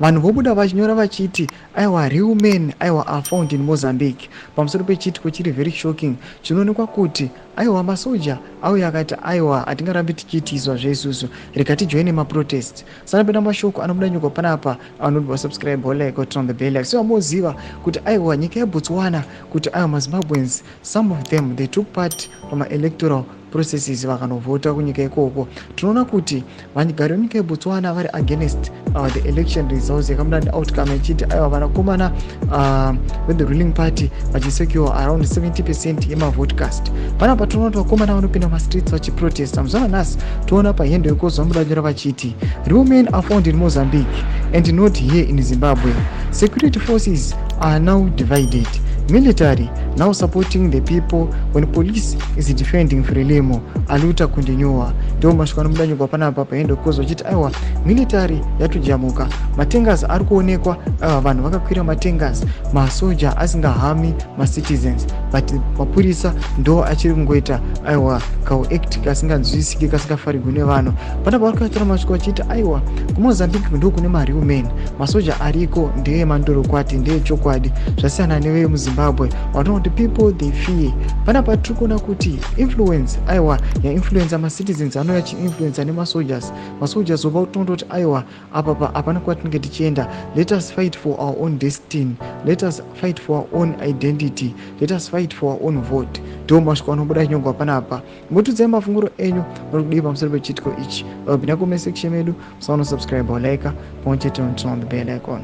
vanhu vobuda vachinyora vachiti aiwa real men aiwa are found in Mozambique pamusoro pechitiko chiri very shocking chinoonekwa kuti aiwa masoja auya akati aiwa hatingarambi tichiitiswa zveisusu rikatijoine maprotest. Sana pena mashoko anobuda nyuko panapa anodwa subscribe like turn on the bell so amoziva kuti aiwa nyika yeBotswana kuti aiwa maZimbabweans some of them they took part pama-electoral processes vakanovhota kunyika ikoko. Tinoona kuti vagari venyika yeBotswana vari against the election results yakabuda neoutcome yechiti aiwa vanakomana with the ruling party vachisecure around 70% yemavote-cast. Panapa tinoona kuti vakomana vanopinda mastreets vachiprotesta. Muzana nhasi toona pahendo yekozo vamuda nyora vachiti real men are found in Mozambique and not here in Zimbabwe. Security forces are now divided. Military now supporting the people when police is defending Frelimo. Aluta kundinyua. Ndio mashoko anobuda nyuko panapa pahendo yekozo vachiti aiwa military yatujamuka. Matengas ari kuonekwa vanhu vakakwira matengas masoja asingahami macitizens but mapurisa ndo achiri kungoita aiwa kauact kasinganzwisiki kasingafarigwi nevanhu. Panapa vari kuatira mashoko vachiti aiwa kuMozambique ndo kune mareal men masoja ariko ndeye mandorokwati ndeye chokwadi zvasiyana newe muZimbabwe watoona kuti people they fear. Panapa tiri kuona kuti influence aiwa yainfluenza macitizens anouya achiinfluenza nemasoldiers vopa kutoona kuti aiwa apa hapana kwatinenge tichienda. Let us fight for our own destiny, let us fight for our own identity, let us fight for our own vote. Ndio mashoko anobuda nyongwa panapa. Ngotudzai mafunguro enyu muri kudii pamusoro pechitiko ichi. Pinda comment section medu musaona subscribe like pamwe chete turn on the bell icon.